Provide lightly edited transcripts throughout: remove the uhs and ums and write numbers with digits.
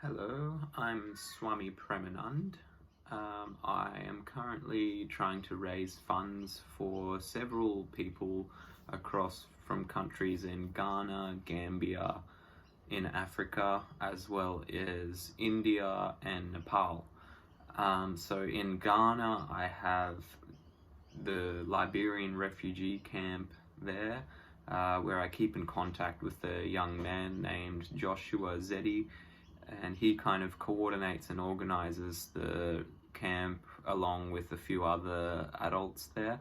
Hello, I'm Swami Premanand. I am currently trying to raise funds for several people across from countries in Ghana, Gambia, in Africa, as well as India and Nepal. So in Ghana, I have the Liberian Refugee Camp there, where I keep in contact with a young man named Joshua Zeddy, and he kind of coordinates and organizes the camp along with a few other adults there.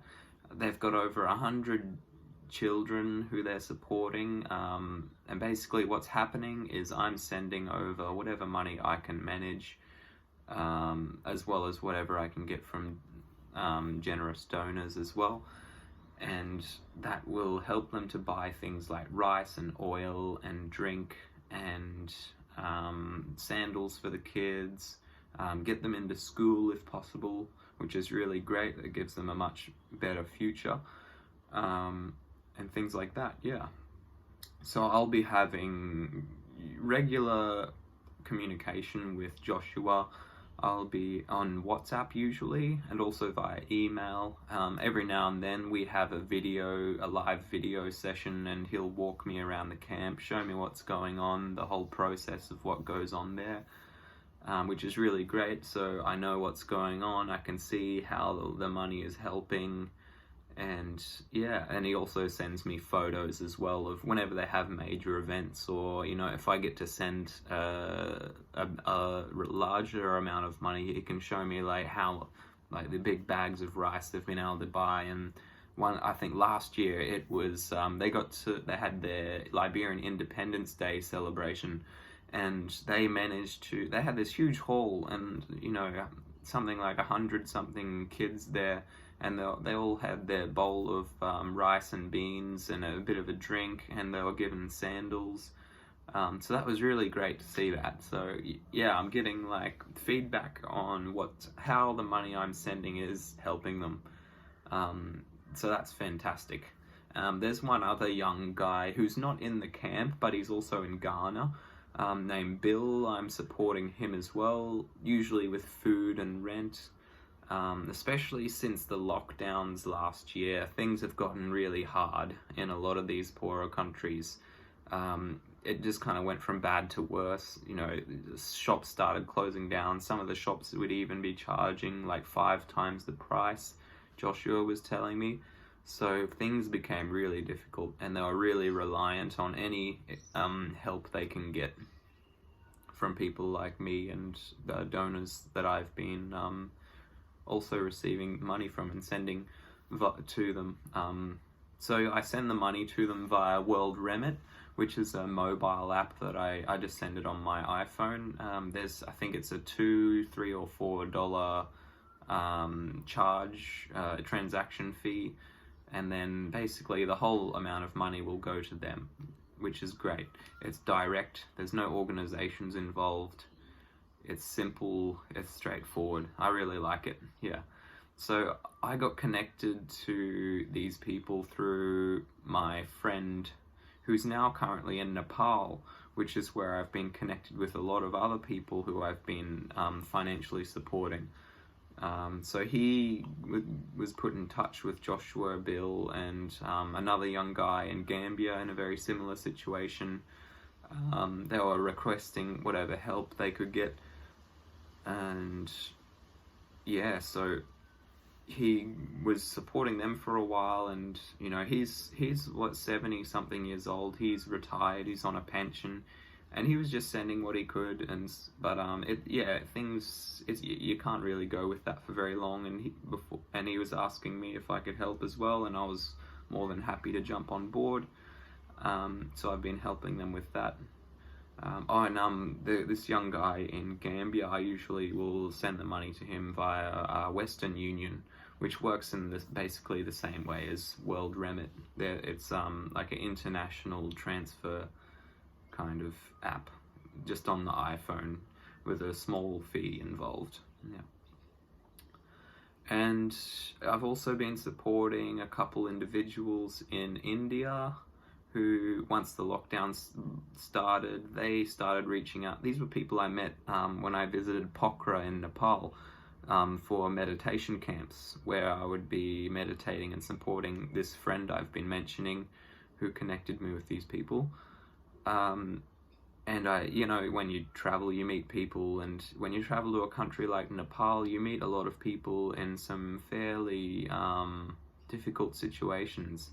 They've got over 100 children who they're supporting, and basically what's happening is I'm sending over whatever money I can manage, as well as whatever I can get from generous donors as well, and that will help them to buy things like rice and oil and drink and sandals for the kids, get them into school if possible, which is really great. It gives them a much better future, and things like that. Yeah. So I'll be having regular communication with Joshua. I'll be on WhatsApp usually, and also via email. Every now and then we have a live video session, and he'll walk me around the camp, show me what's going on, the whole process of what goes on there, which is really great. So I know what's going on, I can see how the money is helping, and yeah, and he also sends me photos as well of whenever they have major events, or if I get to send a larger amount of money, he can show me how the big bags of rice they've been able to buy. And I think last year it was they had their Liberian Independence Day celebration, and they had this huge hall, and something like 100 something kids there, and they all had their bowl of rice and beans and a bit of a drink, and they were given sandals. So that was really great to see that. So yeah, I'm getting feedback on how the money I'm sending is helping them. So that's fantastic. There's one other young guy who's not in the camp, but he's also in Ghana, named Bill. I'm supporting him as well, usually with food and rent. Especially since the lockdowns last year, things have gotten really hard in a lot of these poorer countries. It just kind of went from bad to worse. Shops started closing down. Some of the shops would even be charging 5 times the price, Joshua was telling me. So things became really difficult, and they were really reliant on any help they can get from people like me and the donors that I've been also receiving money from and sending to them. So I send the money to them via World Remit, which is a mobile app that I just send it on my iPhone. I think it's a $2, $3, or $4 charge transaction fee, and then basically the whole amount of money will go to them, which is great. It's direct, there's no organizations involved. It's simple, it's straightforward. I really like it, yeah. So I got connected to these people through my friend who's now currently in Nepal, which is where I've been connected with a lot of other people who I've been financially supporting. So he was put in touch with Joshua, Bill, and another young guy in Gambia in a very similar situation. They were requesting whatever help they could get. And yeah, so he was supporting them for a while, and he's 70 something years old. He's retired, he's on a pension, and he was just sending what he could. You can't really go with that for very long, and he was asking me if I could help as well, and I was more than happy to jump on board. So I've been helping them with that. This young guy in Gambia, I usually will send the money to him via Western Union, which works in basically the same way as World Remit. It's like an international transfer kind of app, just on the iPhone, with a small fee involved. Yeah. And I've also been supporting a couple individuals in India who, once the lockdowns started, they started reaching out. These were people I met when I visited Pokhara in Nepal for meditation camps, where I would be meditating and supporting this friend I've been mentioning who connected me with these people. And when you travel, you meet people, and when you travel to a country like Nepal, you meet a lot of people in some fairly difficult situations.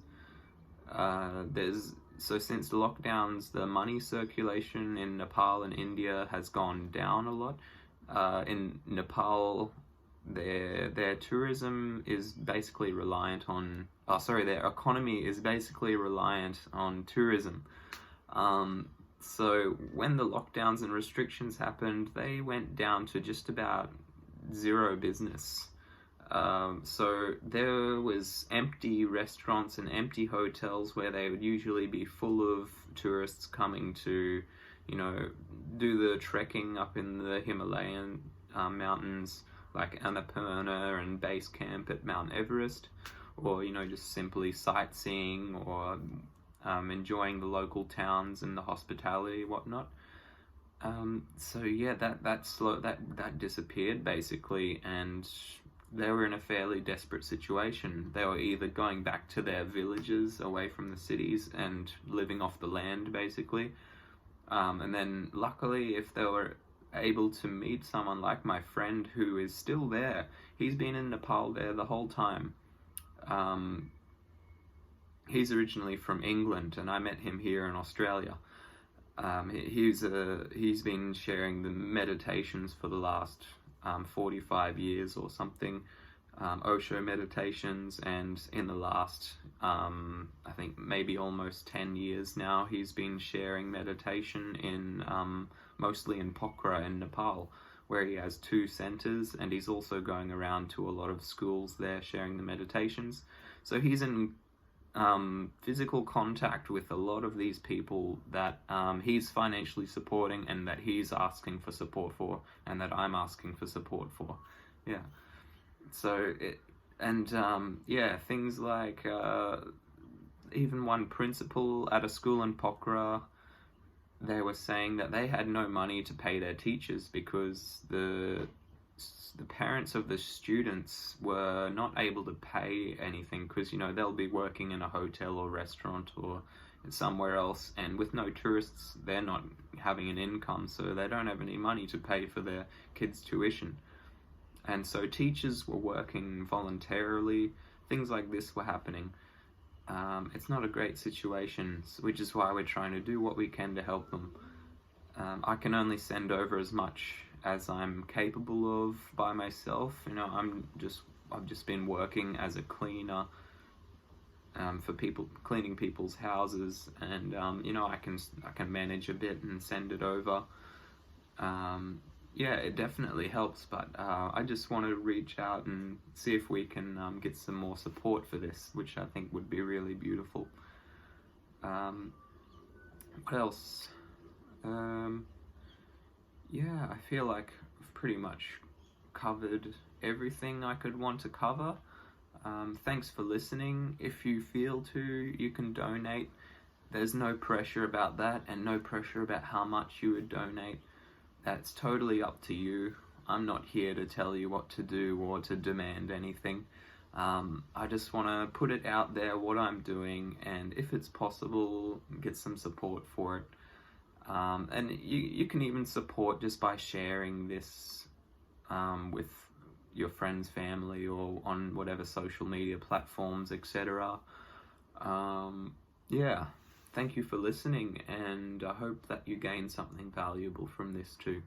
So since the lockdowns, the money circulation in Nepal and India has gone down a lot. In Nepal, their tourism is basically reliant on, their economy is basically reliant on tourism. So when the lockdowns and restrictions happened, they went down to just about zero business. So there was empty restaurants and empty hotels where they would usually be full of tourists coming to, do the trekking up in the Himalayan mountains, like Annapurna and base camp at Mount Everest, or, just simply sightseeing or enjoying the local towns and the hospitality, whatnot. That disappeared basically, and they were in a fairly desperate situation. They were either going back to their villages away from the cities and living off the land basically, and then luckily, if they were able to meet someone like my friend who is still there, he's been in Nepal there the whole time. He's originally from England, and I met him here in Australia. He's been sharing the meditations for the last 45 years or something, Osho meditations, and in the last, I think maybe almost 10 years now, he's been sharing meditation in mostly in Pokhara in Nepal, where he has 2 centers, and he's also going around to a lot of schools there sharing the meditations. So he's in physical contact with a lot of these people that he's financially supporting, and that he's asking for support for, and that I'm asking for support for. Yeah. So things like even one principal at a school in Pokhara, they were saying that they had no money to pay their teachers because the parents of the students were not able to pay anything, because they'll be working in a hotel or restaurant or somewhere else, and with no tourists they're not having an income, so they don't have any money to pay for their kids' tuition. And so teachers were working voluntarily. Things like this were happening. It's not a great situation, which is why we're trying to do what we can to help them. I can only send over as much as I'm capable of by myself. I've just been working as a cleaner for people, cleaning people's houses, and I can manage a bit and send it over. It definitely helps, but I just want to reach out and see if we can get some more support for this, which I think would be really beautiful. What else? I feel like I've pretty much covered everything I could want to cover. Thanks for listening. If you feel to, you can donate. There's no pressure about that, and no pressure about how much you would donate. That's totally up to you. I'm not here to tell you what to do or to demand anything. I just want to put it out there, what I'm doing, and if it's possible, get some support for it. And you can even support just by sharing this with your friends, family, or on whatever social media platforms, etc. Thank you for listening, and I hope that you gain something valuable from this too.